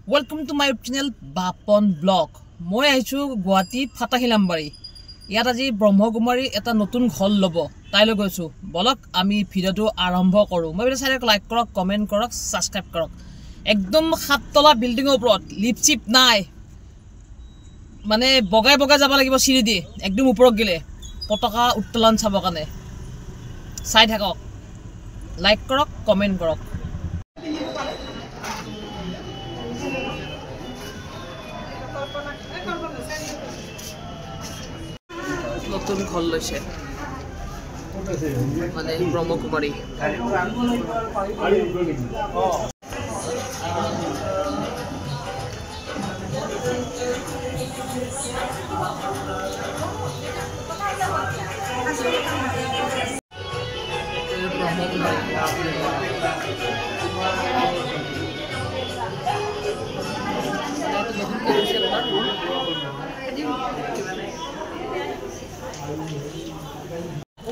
Welcome to my channel Bapon Blog. মই আইছো গুৱাহাটী ফাটাহিলামবাৰী ইয়াত আজি ব্ৰহ্মকুমাৰী এটা নতুন ঘৰ লব তাইলৈ গৈছো বলক আমি ভিডিওটো আৰম্ভ কৰো মই ভিডিও চাই লাইক কৰক কমেন্ট কৰক সাবস্ক্ৰাইব কৰক একদম সাততলা বিল্ডিংৰ ওপৰত লিফট চিপ নাই মানে বগাই বগাই যাব লাগিব সিৰি দি একদম ওপৰত গলে পতাকা উত্তোলন চাব কাৰণে চাই থাকক লাইক কৰক কমেন্ট কৰক নতুন ঘৰ লৈছে মানে ব্ৰহ্মকুমাৰী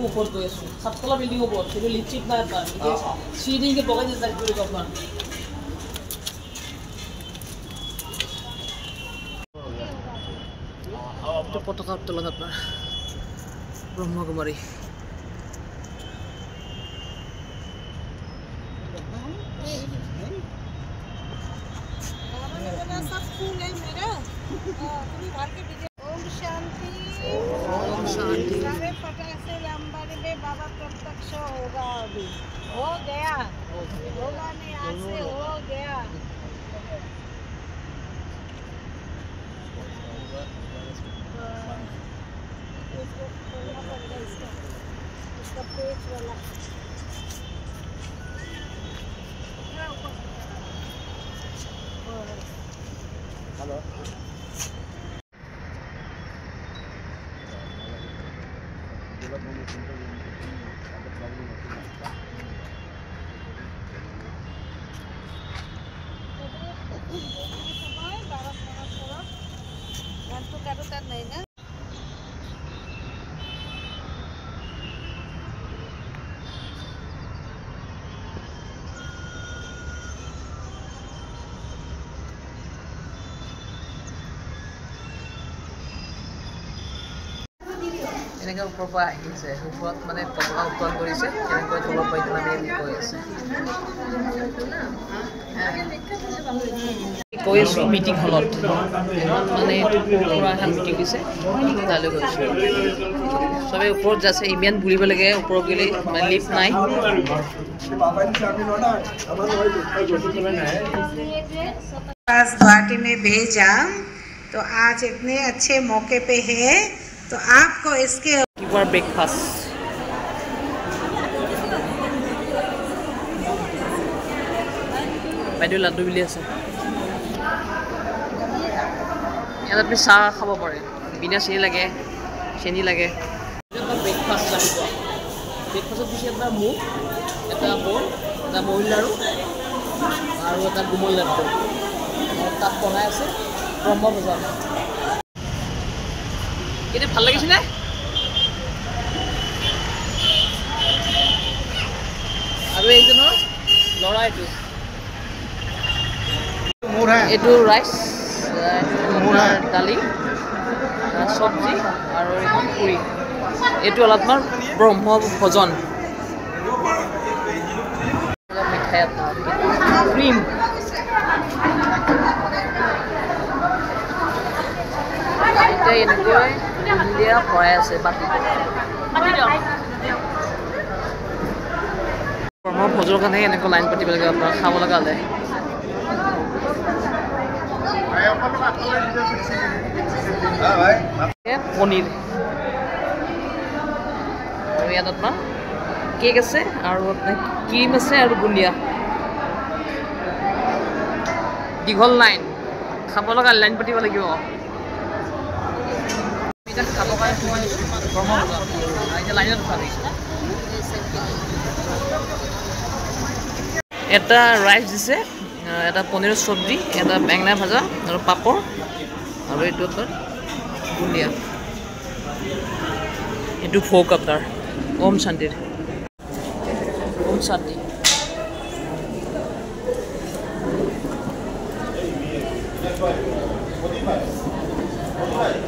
ऊपर गए सातला बिल्डिंग ऊपर से लिफ्ट चिप ना था सीढ़ी के बगल से जाके पूरे अपना तो पताका उत्तोलन अपना ब्रह्मकुमारी सब फूल है मेरा तुम्ही बाहर के ओम शांति सारे पटाखे लंबाई में बाबा प्रत्यक्ष होगा अभी हो गया होगा नहीं आज से हो गया इसका पेज वाला हेलो नहीं ना এনেকৈ ওপৰৰ পৰা আহিছে ওপৰত মানে পতাকা উত্তোলন কৰিছে এনেকৈ তলৰ পৰা এতিয়া আমি কৈ আছে কৈ আছোঁ মিটিং হলত মানে পুৰা এখন মিটিং দিছে তালৈ গৈছোঁ চবেই ওপৰত যাচ্ছে ইমান বুলিব লাগে ওপৰত গ'লে মানে লিফ্ট নাই पास गुवाहाटी में भेजा तो आज इतने अच्छे मौके पे है तो आपको इसके ब्रेकफास्ट বাইদেউ লাড্ডু বিলি আছে ইয়াত আপুনি চাহ খাব পাৰে বিনা চেনি লাগে ব্ৰেকফাষ্ট লাগিব ব্ৰেকফাষ্টত দিছে এটা মুগ এটা বল এটা মহিল লাড়ু আৰু এটা কোমল লাড্ডু তাত বনাই আছে ব্ৰহ্মভোজন এতিয়া ভাল লাগিছে নে আৰু এইজনৰ ল'ৰা এইটো ৰাইচ দালি চব্জি আৰু এইটো পুৰি এইটো অলপমান ব্ৰহ্মভোজন মিঠাই আপোনাৰ ক্ৰীম এতিয়া এনেকৈ দিয়া ভৰাই আছে ব্ৰহ্মভোজৰ কাৰণে এনেকৈ লাইন পাতিব লাগে আপোনাৰ খাব লগা হ'লে পনীৰ আৰু ইয়াত আপোনাৰ কেক আছে আৰু আপোনাৰ ক্ৰীম আছে আৰু বুন্দিয়া দীঘল লাইন খাব লগা লাইন পাতিব লাগিব খাব কাৰণে লাইনত এটা ৰাইচ দিছে এটা পনীৰৰ চব্জি এটা বেঙেনা ভাজা আৰু পাপৰ আৰু এইটো আপোনাৰ বুন্দিয়া এইটো ফোক আপোনাৰ ওম শান্তিৰ ওম শান্তি मोदी भाई